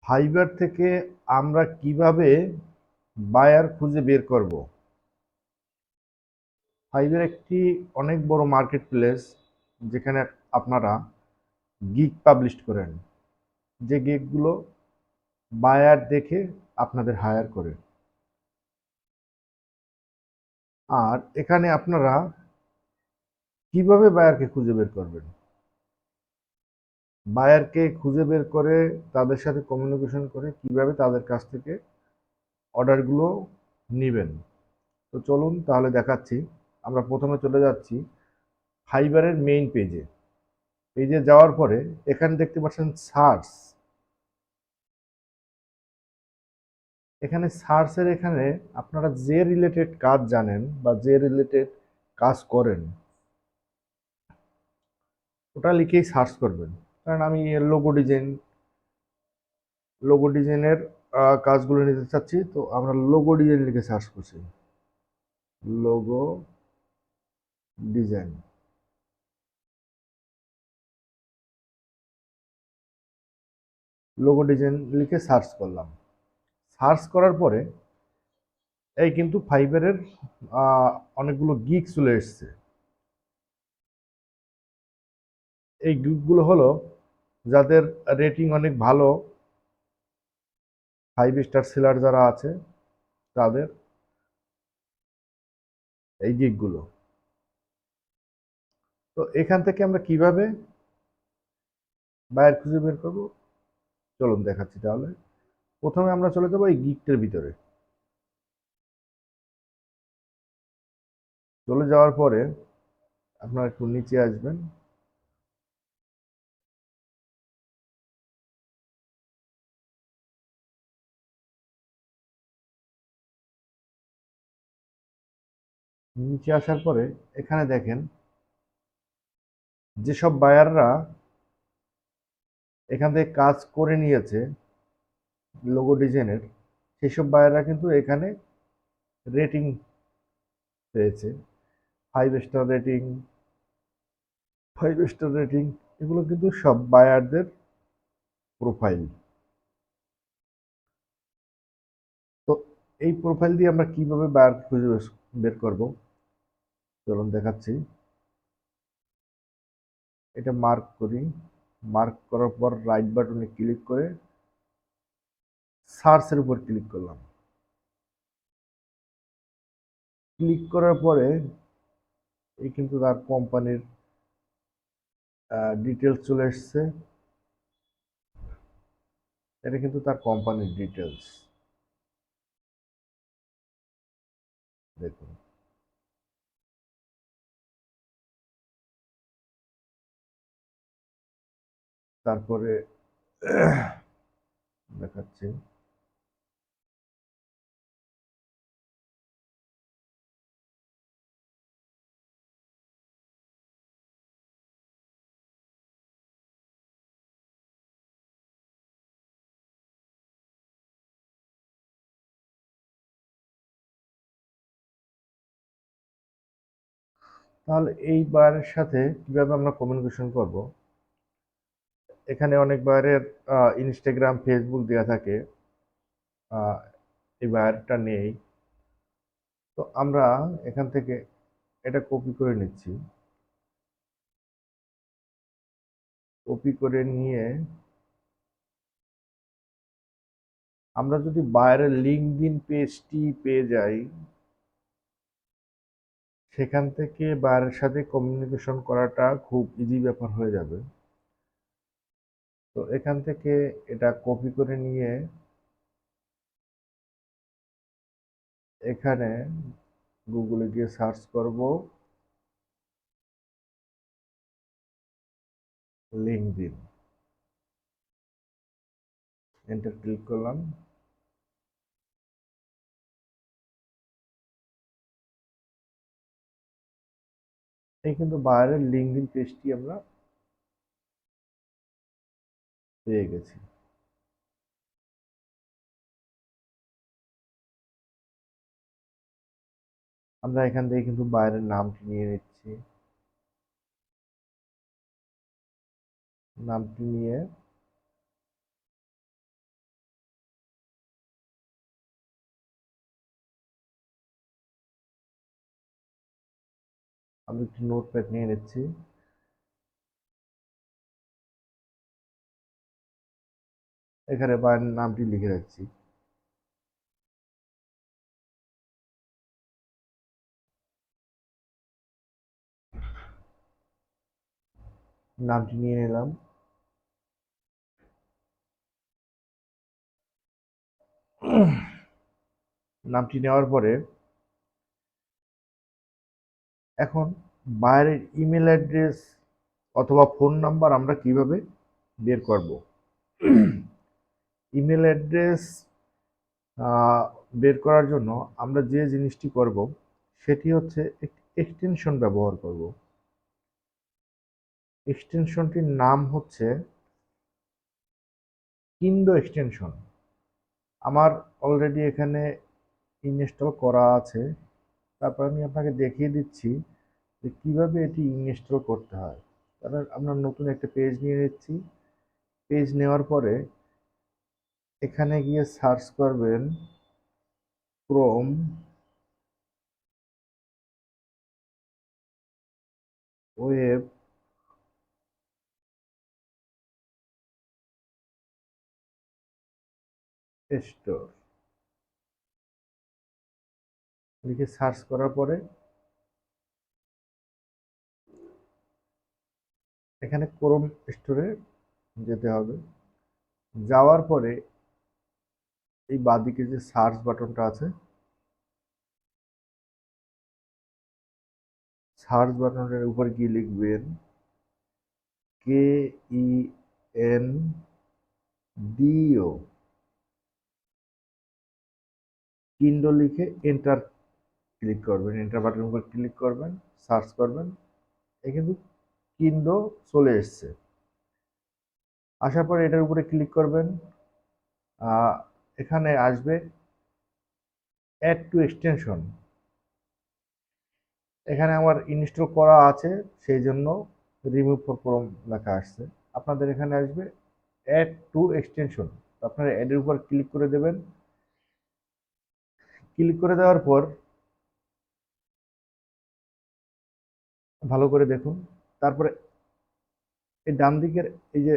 Fibre থেকে আমরা কিভাবে বায়ার খুঁজে বের করব। ফাইবার একটি অনেক বড় মার্কেট প্লেস, যেখানে আপনারা গিগ পাবলিশ করেন, যে গিগগুলো বায়ার দেখে আপনাদের হায়ার করে। আর এখানে আপনারা কিভাবে বায়ারকে খুঁজে বের করবেন, বায়ারকে খুঁজে বের করে তাদের সাথে কমিউনিকেশন করে কিভাবে তাদের কাছ থেকে অর্ডারগুলো নেবেন। তো চলুন তাহলে দেখাচ্ছি। আমরা প্রথমে চলে যাচ্ছি ফাইবারের মেইন পেজে। পেজে যাওয়ার পরে এখানে দেখতে পাচ্ছেন সার্চ। এখানে সার্চের এখানে আপনারা যে রিলেটেড কাজ জানেন বা যে রিলেটেড কাজ করেন ওটা লিখেই সার্চ করবেন। কারণ আমি লোগো ডিজাইনের কাজগুলো নিতে চাচ্ছি, তো আমরা লোগো ডিজাইন লিখে সার্চ করছি। লোগো ডিজাইন, লোগো ডিজাইন লিখে সার্চ করলাম। সার্চ করার পরে এই কিন্তু ফাইবারের অনেকগুলো গিগ চলে এসছে। এই গিগগুলো হলো যাদের রেটিং অনেক ভালো, 5 স্টার সেলার যারা আছে তাদের এই গিগগুলো। তো এখান থেকে আমরা কিভাবে বায়ার খুঁজে বের করব, চলুন দেখাচ্ছি। তাহলে প্রথমে আমরা চলে যাবো এই গিগটার ভিতরে। চলে যাওয়ার পরে আপনারা একটু নিচে আসবেন। নিচে আসার পরে এখানে দেখেন যেসব বায়াররা এখান থেকে কাজ করে নিয়েছে লোগো ডিজাইনের, সেসব বায়াররা কিন্তু এখানে রেটিং পেয়েছে। 5 স্টার রেটিং, 5 স্টার রেটিং, এগুলো কিন্তু সব বায়ারদের প্রোফাইল। তো এই প্রোফাইল দিয়ে আমরা কিভাবে বায়ার খুঁজে বের করব, চলুন দেখাচ্ছি। এটা মার্ক করি। মার্ক করার পর রাইট বাটনে ক্লিক করে সার্চের উপর ক্লিক করলাম। ক্লিক করার পরে এই কিন্তু তার কোম্পানির ডিটেলস চলে এসছে। এটা কিন্তু তার কোম্পানির ডিটেলস, দেখুন। তারপরে দেখাচ্ছি। তাহলে এই বায়ারের সাথে কিভাবে আমরা কমিউনিকেশন করব, এখানে অনেক বায়ারের ইনস্টাগ্রাম ফেসবুক দেওয়া থাকে, আহ, এই বায়ারটা নেই। তো আমরা এখান থেকে এটা কপি করে নিচ্ছি। কপি করে নিয়ে আমরা যদি বায়ারের লিঙ্কডইন পেজটি পেয়ে যাই, সেখান থেকে বায়ারের সাথে কমিউনিকেশন করাটা খুব ইজি ব্যাপার হয়ে যাবে। তো এখান থেকে এটা কপি করে নিয়ে এখানে গুগলে গিয়ে সার্চ করব লিঙ্কডইন। এন্টার ক্লিক করলাম। এই কিন্তু বায়ারের লিঙ্কডইন পেজটি আমরা পেয়ে গেছি। আমরা এখান থেকে কিন্তু বায়ারের নামটি নিয়ে নিচ্ছি। নামটি নিয়ে আমি একটি নোটপ্যাড নিয়ে নিচ্ছি। এখানে বায়ারের নামটি লিখে রাখছি। নামটি নিয়ে নিলাম। নামটি নেওয়ার পরে এখন বায়ারের ইমেল অ্যাড্রেস অথবা ফোন নাম্বার আমরা কিভাবে বের করব। ইমেল অ্যাড্রেস বের করার জন্য আমরা যে জিনিসটি করব সেটি হচ্ছে একটি এক্সটেনশন ব্যবহার করব। এক্সটেনশনটির নাম হচ্ছে কিন্ডো এক্সটেনশন। আমার অলরেডি এখানে ইনস্টল করা আছে। তারপর আমি আপনাকে দেখিয়ে দিচ্ছি যে কীভাবে এটি ইনস্টল করতে হয়। তাহলে আমরা নতুন একটা পেজ নিয়ে নিচ্ছি। পেজ নেওয়ার পরে এখানে গিয়ে সার্চ করবেন ক্রোম ওয়েব স্টোর লিখে সার্চ করার পরে এখানে ক্রোম স্টোরে যেতে হবে। যাওয়ার পরে এই বাঁদিকে যে সার্চ বাটনটা আছে, সার্চ বাটনের উপর গিয়ে লিখবেন KENDO, কিন্ডো লিখে এন্টার ক্লিক করবেন। এন্টার বাটনের উপর ক্লিক করবেন, সার্চ করবেন। এ কিন্তু কিন্ডো চলে এসছে। আসার পরে এটার উপরে ক্লিক করবেন। এখানে আসবে অ্যাড টু এক্সটেনশন। এখানে আমার ইনস্টল করা আছে, সেই জন্য রিমুভ ফর ক্রোম লেখা আসছে। আপনাদের এখানে আসবে অ্যাড টু এক্সটেনশন। আপনারা অ্যাডের উপর ক্লিক করে দেবেন। ক্লিক করে দেওয়ার পর ভালো করে দেখুন। তারপরে এই ডান দিকের এই যে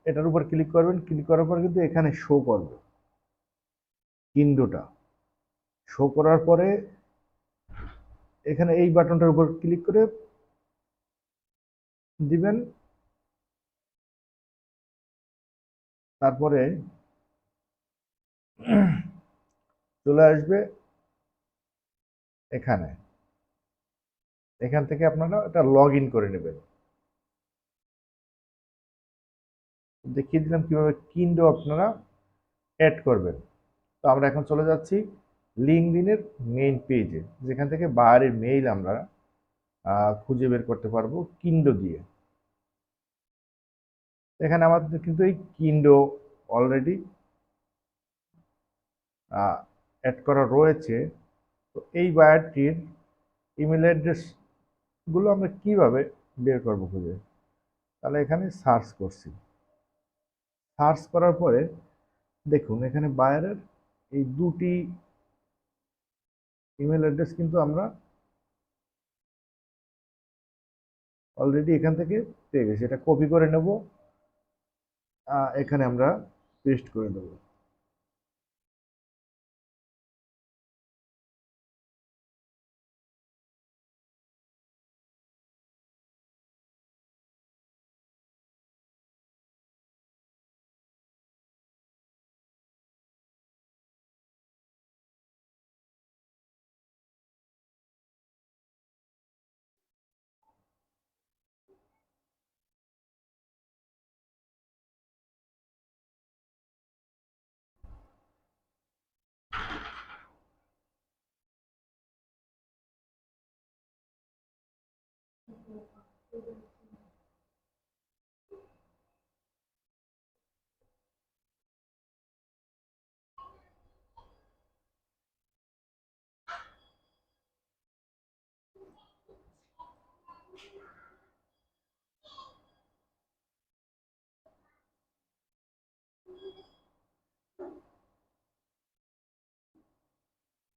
এটার উপর ক্লিক করবেন। ক্লিক করার পর কিন্তু এখানে শো করবে উইন্ডোটা। শো করার পরে এখানে এই বাটনটার উপর ক্লিক করে দিবেন। তারপরে চলে আসবে এখানে। এখান থেকে আপনারা এটা লগ ইন করে নেবেন। দেখিয়ে দিলাম কিভাবে কিন্ডো আপনারা অ্যাড করবেন। তো আমরা এখন চলে যাচ্ছি লিঙ্কডইনের মেইন পেজে, যেখান থেকে বায়ারের মেইল আমরা খুঁজে বের করতে পারবো কিন্ডো দিয়ে। এখানে আমাদের কিন্তু এই কিন্ডো অলরেডি অ্যাড করা রয়েছে। তো এই বায়ারটির ইমেল অ্যাড্রেসগুলো আমরা কিভাবে বের করবো খুঁজে। তাহলে এখানে সার্চ করছি। সার্চ করার পরে দেখুন এখানে বায়ারের এই দুটি ইমেল অ্যাড্রেস কিন্তু আমরা অলরেডি এখান থেকে পেয়ে গেছি। এটা কপি করে নেব, এখানে আমরা পেস্ট করে দেবো।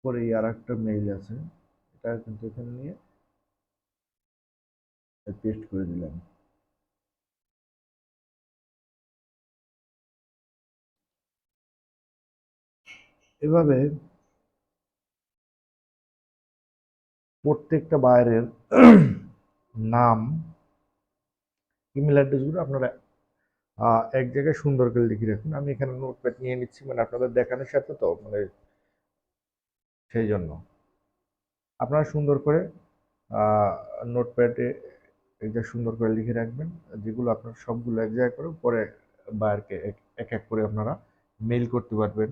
পরে আর একটা মেইল আছে, এটা কিন্তু এখানে নিয়ে পেস্ট করে দিলাম। এভাবে প্রত্যেকটা বায়ারের নাম, ইমেল অ্যাড্রেসগুলো আপনারা এক জায়গায় সুন্দর করে লিখে রাখুন। আমি এখানে নোটপ্যাড নিয়ে নিচ্ছি, মানে আপনাদের দেখানোর সাথে তো মানে সেই জন্য আপনারা সুন্দর করে নোটপ্যাডে এটা সুন্দর করে লিখে রাখবেন, যেগুলো আপনার সবগুলো এক জায়গায় করে পরে বায়ারকে এক এক করে আপনারা মেইল করতে পারবেন।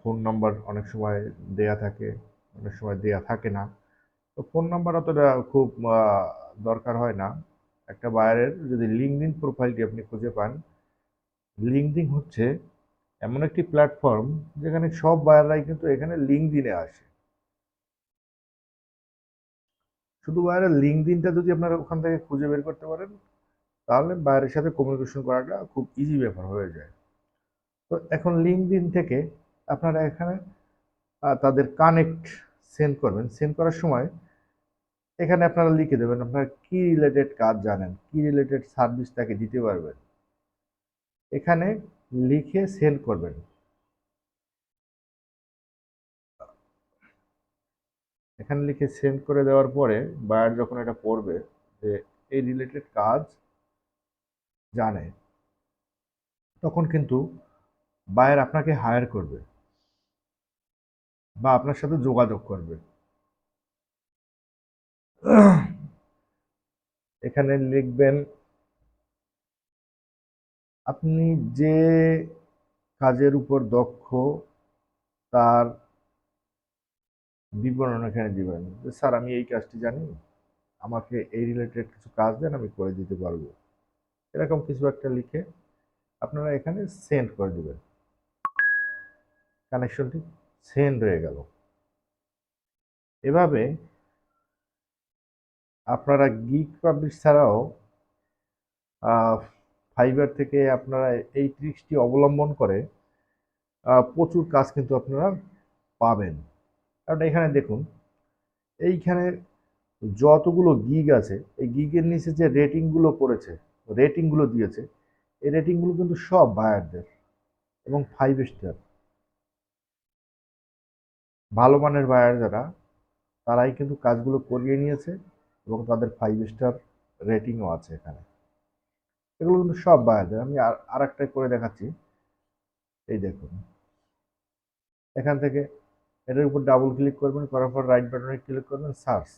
ফোন নাম্বার অনেক সময় দেয়া থাকে, অনেক সময় দেয়া থাকে না। তো ফোন নাম্বার অতটা খুব দরকার হয় না। একটা বায়ারের যদি লিঙ্কডইন প্রোফাইলটি আপনি খুঁজে পান, লিঙ্কডইন হচ্ছে এমন একটি প্ল্যাটফর্ম যেখানে সব বায়াররাই কিন্তু এখানে লিঙ্কডইনে আসে। শুধু বায়ারের লিঙ্কডইনটা যদি আপনারা ওখান থেকে খুঁজে বের করতে পারেন, তাহলে বায়ারের সাথে কমিউনিকেশন করাটা খুব ইজি ব্যাপার হয়ে যায়। তো এখন লিঙ্কডইন থেকে আপনারা এখানে তাদের কানেক্ট সেন্ড করবেন। সেন্ড করার সময় এখানে আপনারা লিখে দেবেন আপনারা কি রিলেটেড কাজ জানেন, কি রিলেটেড সার্ভিস তাকে দিতে পারবেন, এখানে লিখে সেন্ড করবেন। এখানে লিখে সেন্ড করে দেওয়ার পরে বায়ার যখন এটা পড়বে যে এই রিলেটেড কাজ জানে, তখন কিন্তু বায়ার আপনাকে হায়ার করবে বা আপনার সাথে যোগাযোগ করবে। এখানে লিখবেন আপনি যে কাজের উপর দক্ষ তার বিবরণ এখানে দিবেন, যে স্যার আমি এই কাজটি জানি, আমাকে এই রিলেটেড কিছু কাজ দেন, আমি করে দিতে পারবো, এরকম কিছু একটা লিখে আপনারা এখানে সেন্ড করে দিবেন। কানেকশনটি সেন্ড হয়ে গেল। এভাবে আপনারা গিগ পাবলিশ ছাড়াও ফাইবার থেকে আপনারা এই ট্রিক্সটি অবলম্বন করে প্রচুর কাজ কিন্তু আপনারা পাবেন। কারণ এখানে দেখুন, এইখানে যতগুলো গিগ আছে, এই গিগের নিচে যে রেটিংগুলো করেছে, রেটিংগুলো দিয়েছে, এই রেটিংগুলো কিন্তু সব বায়ারদের এবং 5 স্টার ভালো মানের বায়ার যারা, তারাই কিন্তু কাজগুলো করিয়ে নিয়েছে এবং তাদের 5 স্টার রেটিংও আছে এখানে। এগুলো কিন্তু সব বায়ারদের। আমি আর একটা করে দেখাচ্ছি। এই দেখুন, এখান থেকে এটার উপর ডাবল ক্লিক করবেন, করার পর রাইট বাটনে ক্লিক করবেন, সার্চ।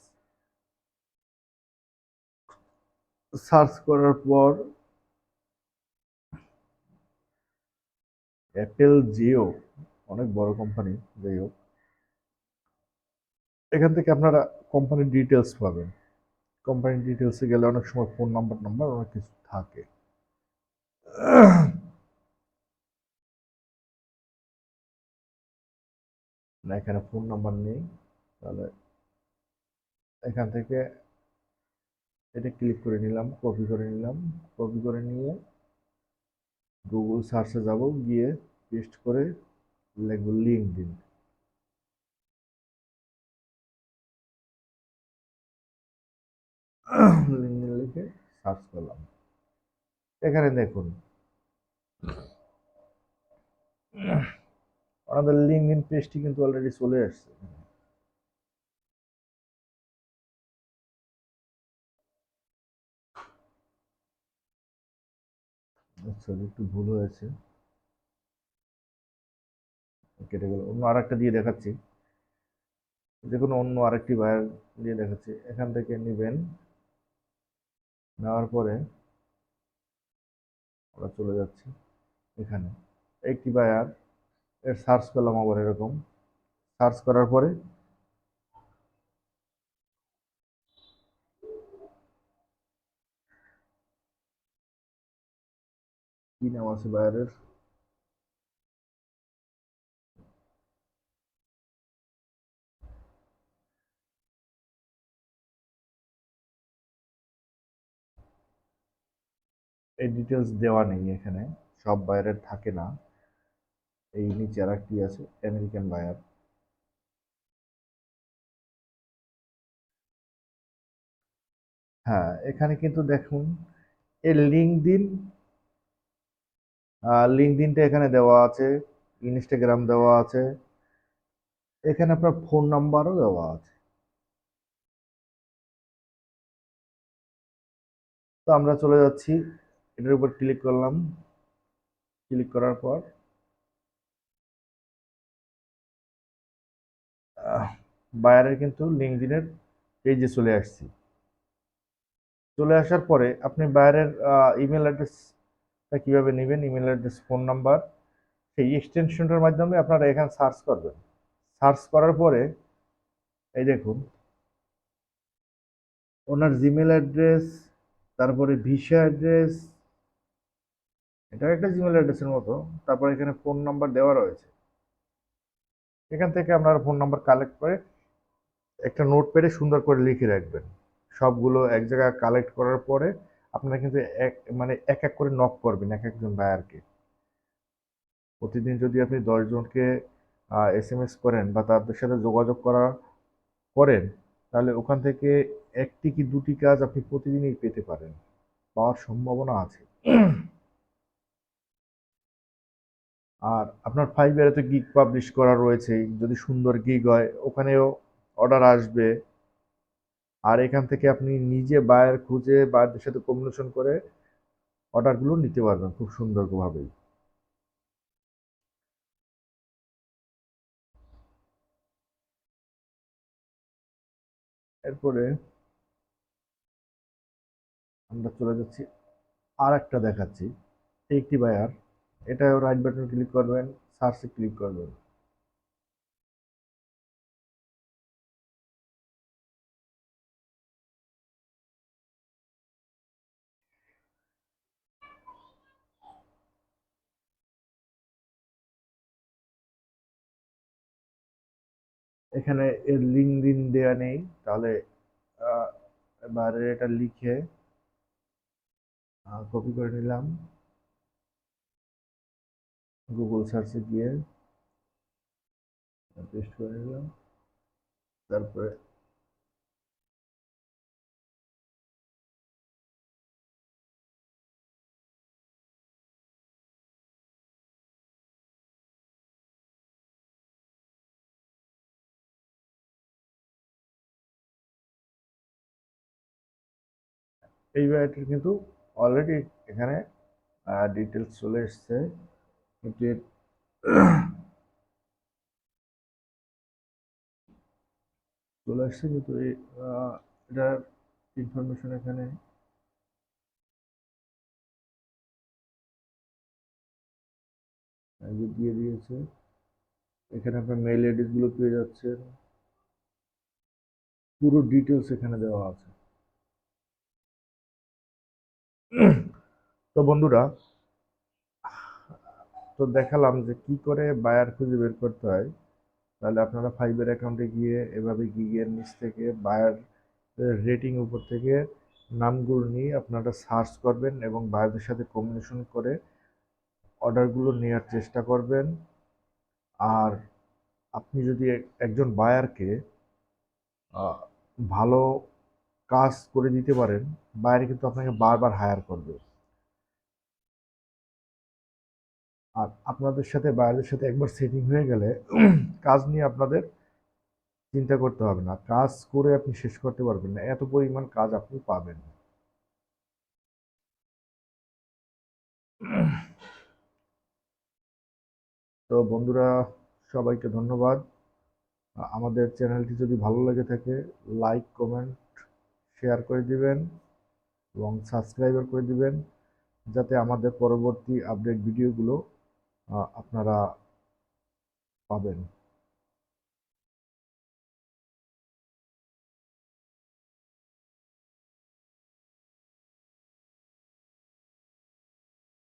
সার্চ করার পর অ্যাপেল জিও, অনেক বড় কোম্পানি, যাই হোক, এখান থেকে আপনারা কোম্পানির ডিটেলস পাবেন। কোম্পানির ডিটেলসে গেলে অনেক সময় ফোন নাম্বার অনেক কিছু থাকে। না, এখানে ফোন নাম্বার নেই, তাহলে এখান থেকে এটা ক্লিক করে নিলাম, কপি করে নিলাম। কপি করে নিয়ে গুগল সার্চে যাব, গিয়ে পেস্ট করে লিখব লিঙ্কডইন। লিঙ্কডইন লিখে সার্চ করলাম। এখানে দেখুন আমাদের লিঙ্কডইন পেজটি কিন্তু অলরেডি চলে আসছে। আচ্ছা, একটু ভুল হয়েছে, কেটে গেল। অন্য আরেকটা দিয়ে দেখাচ্ছি, যে কোনো অন্য আরেকটি বায়ার দিয়ে দেখাচ্ছি। এখান থেকে নেবেন, নেওয়ার পরে আমরা চলে যাচ্ছি এখানে একটি বায়ার এর সার্চ করলাম, আবার এরকম সার্চ করার পরে কি নাম আছে বায়ারের, এই ডিটেলস দেওয়া নেই এখানে, সব বায়ারের থাকে না। এই নিচে আর একটি আছে আমেরিকান বায়ার, হ্যাঁ, এখানে কিন্তু দেখুন এই লিঙ্কডইনটা এখানে দেওয়া আছে, ইনস্টাগ্রাম দেওয়া আছে, এখানে আপনার ফোন নাম্বারও দেওয়া আছে। তো আমরা চলে যাচ্ছি, এটার উপর ক্লিক করলাম। ক্লিক করার পর বায়ারের কিন্তু লিঙ্কডইনের পেজে চলে আসছি। চলে আসার পরে আপনি বায়ারের ইমেল অ্যাড্রেসটা কিভাবে নেবেন, ইমেল অ্যাড্রেস, ফোন নাম্বার, সেই এক্সটেনশনটার মাধ্যমে আপনারা এখানে সার্চ করবেন। সার্চ করার পরে এই দেখুন ওনার জিমেল অ্যাড্রেস, তারপরে ভিসা অ্যাড্রেস, এটা একটা জিমেল অ্যাড্রেসের মতো, তারপর এখানে ফোন নাম্বার দেওয়া রয়েছে। এখান থেকে আপনারা ফোন নাম্বার কালেক্ট করে একটা নোটপ্যাডে সুন্দর করে লিখে রাখবেন। সবগুলো এক জায়গায় কালেক্ট করার পরে আপনারা কিন্তু এক এক করে নক করবেন এক একজন বায়ারকে। প্রতিদিন যদি আপনি 10 জনকে এসএমএস করেন বা তাদের সাথে যোগাযোগ করেন, তাহলে ওখান থেকে একটি কি দুটি কাজ আপনি প্রতিদিনই পেতে পারেন, পাওয়ার সম্ভাবনা আছে। আর আপনার ফাইবারে তো গিগ পাবলিশ করা রয়েছেই, যদি সুন্দর গিগ হয় ওখানেও অর্ডার আসবে। আর এখান থেকে আপনি নিজে বায়ার খুঁজে বায়ারদের সাথে কমিউনিকেশন করে অর্ডারগুলো নিতে পারবেন খুব সুন্দরভাবেই। এরপরে আমরা চলে যাচ্ছি, আর একটা দেখাচ্ছি, একটি বায়ার, এটা রাইট বাটন ক্লিক করবেন, সার্চে ক্লিক করবেন। এখানে এর লিঙ্কডইন দেয়া নেই, তাহলে এবারে এটা লিখে কপি করে নিলাম, গুগল সার্চে গিয়ে পেস্ট করে নিলাম, তারপরে এই বায়ারটির কিন্তু অলরেডি এখানে ডিটেলস চলে এসছে, কিন্তু চলে আসছে কিন্তু এটার ইনফরমেশন এখানে দিয়ে দিয়েছে। এখানে আপনার মেইল অ্যাড্রেস গুলো পেয়ে যাচ্ছেন, পুরো ডিটেলস এখানে দেওয়া আছে। তো বন্ধুরা, তো দেখালাম যে কি করে বায়ার খুঁজে বের করতে হয়। তাহলে আপনারা ফাইবার অ্যাকাউন্টে গিয়ে এভাবে গিগের নিচ থেকে বায়ার রেটিং উপর থেকে নামগুলো নিয়ে আপনারা সার্চ করবেন এবং বায়ারদের সাথে কমিউনিকেশন করে অর্ডারগুলো নেওয়ার চেষ্টা করবেন। আর আপনি যদি একজন বায়ারকে ভালো কাজ করে দিতে পারেন, বায়ার কিন্তু আপনাকে বারবার হায়ার করবে। আর আপনাদের সাথে বায়ারদের সাথে একবার সেটিং হয়ে গেলে কাজ নিয়ে আপনাদের চিন্তা করতে হবে না, কাজ করে আপনি শেষ করতে পারবেন না, এত পরিমাণ কাজ আপনি পাবেন। তো বন্ধুরা, সবাইকে ধন্যবাদ। আমাদের চ্যানেলটি যদি ভালো লেগে থাকে, লাইক, কমেন্ট, শেয়ার করে দিবেন এবং সাবস্ক্রাইবার করে দিবেন, যাতে আমাদের পরবর্তী আপডেট ভিডিওগুলো আপনারা পাবেন।